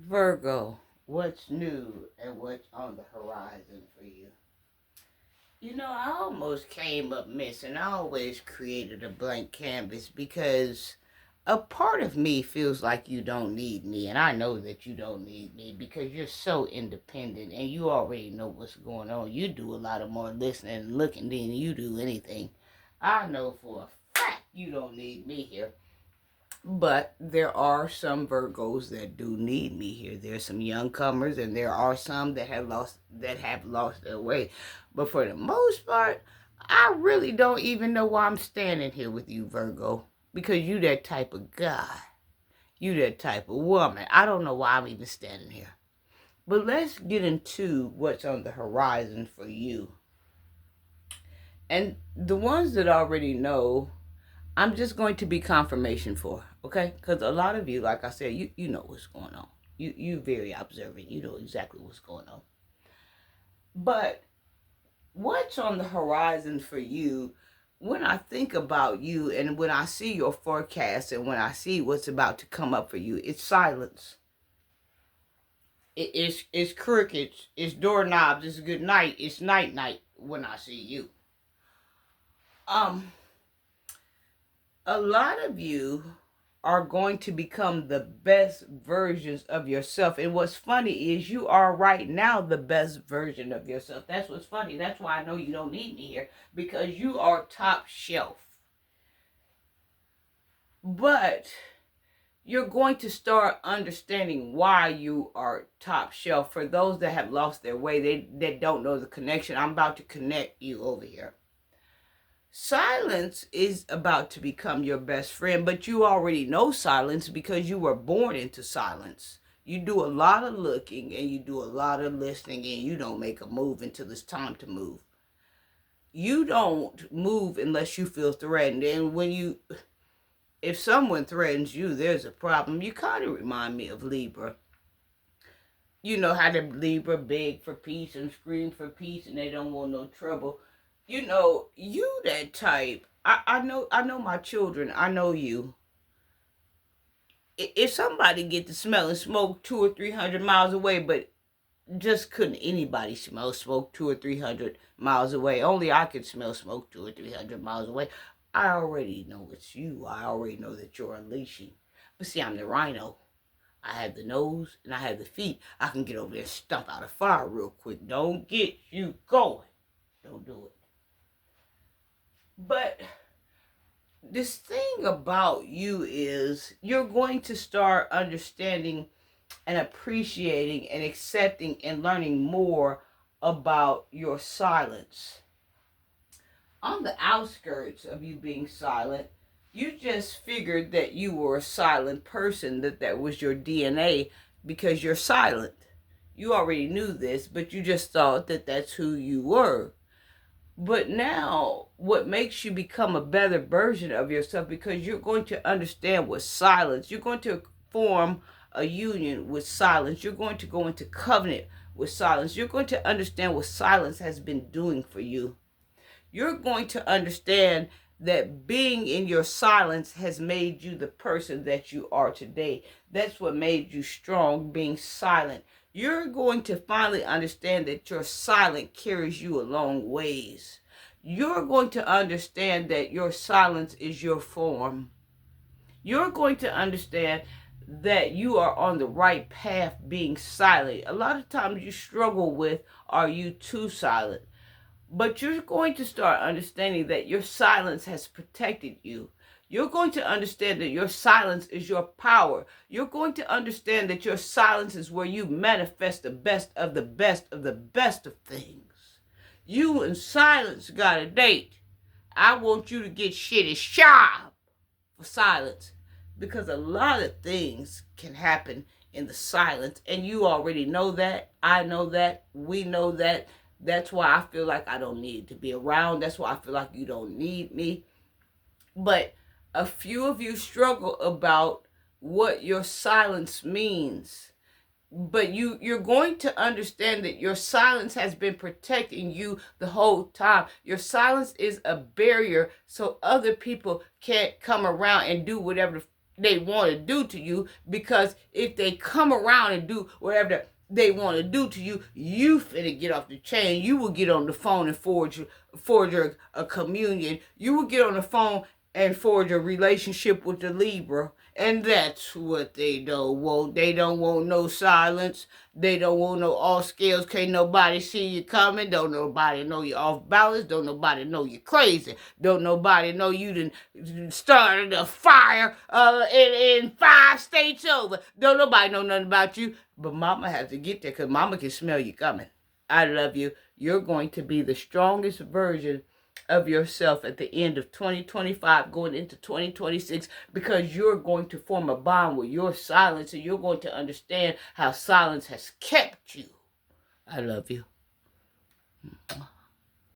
Virgo, what's new and what's on the horizon for you? I almost came up missing. I always created a blank canvas because a part of me feels like you don't need me, and I know that you don't need me because you're so independent and you already know what's going on. You do a lot of more listening and looking than you do anything. I know for a fact you don't need me here. But there are some Virgos that do need me here. There's some young comers, and there are some that have lost their way. But for the most part, I really don't even know why I'm standing here with you, Virgo, because you that type of guy, you that type of woman. I don't know why I'm even standing here. But let's get into what's on the horizon for you. And the ones that already know, I'm just going to be confirmation for, okay? Because a lot of you, like I said, you know what's going on. You very observant. You know exactly what's going on. But what's on the horizon for you? When I think about you and when I see your forecast and when I see what's about to come up for you, it's silence. It's crickets. It's doorknobs. It's good night. It's night night when I see you. Um, a lot of you are going to become the best versions of yourself. And what's funny is you are right now the best version of yourself. That's what's funny. That's why I know you don't need me here, because you are top shelf. But you're going to start understanding why you are top shelf. For those that have lost their way, they don't know the connection. I'm about to connect you over here. Silence is about to become your best friend, but you already know silence because you were born into silence. You do a lot of looking and you do a lot of listening, and you don't make a move until it's time to move. You don't move unless you feel threatened. And if someone threatens you, there's a problem. You kind of remind me of Libra. You know how the Libra beg for peace and scream for peace, and they don't want no trouble. You that type. I know my children. I know you. If somebody get to smelling smoke 200 or 300 miles away, but just couldn't anybody smell smoke 200 or 300 miles away. Only I could smell smoke 200 or 300 miles away. I already know it's you. I already know that you're unleashing. But see, I'm the rhino. I have the nose and I have the feet. I can get over there and stump out a fire real quick. Don't get you going. Don't do it. But this thing about you is you're going to start understanding and appreciating and accepting and learning more about your silence. On the outskirts of you being silent, you just figured that you were a silent person, that was your DNA because you're silent. You already knew this, but you just thought that that's who you were. But now, what makes you become a better version of yourself, because you're going to understand what silence, you're going to form a union with silence. You're going to go into covenant with silence. You're going to understand what silence has been doing for you. You're going to understand that being in your silence has made you the person that you are today. That's what made you strong, being silent. You're going to finally understand that your silence carries you a long ways. You're going to understand that your silence is your form. You're going to understand that you are on the right path being silent. A lot of times you struggle with, are you too silent? But you're going to start understanding that your silence has protected you. You're going to understand that your silence is your power. You're going to understand that your silence is where you manifest the best of the best of the best of things. You and silence got a date. I want you to get shitty sharp for silence, because a lot of things can happen in the silence, and you already know that. I know that. We know that. That's why I feel like I don't need to be around. That's why I feel like you don't need me. But a few of you struggle about what your silence means. But you're going to understand that your silence has been protecting you the whole time. Your silence is a barrier so other people can't come around and do whatever they want to do to you, because if they come around and do whatever they want to do to you, you finna get off the chain. You will get on the phone and forge a communion. You will get on the phone and forge a relationship with the Libra. And that's what they don't want. They don't want no silence. They don't want no off scales. Can't nobody see you coming. Don't nobody know you off balance. Don't nobody know you crazy. Don't nobody know you done started a fire in 5 states over. Don't nobody know nothing about you. But mama has to get there, because mama can smell you coming. I love you. You're going to be the strongest version of yourself at the end of 2025 going into 2026, because you're going to form a bond with your silence, and you're going to understand how silence has kept you. I love you.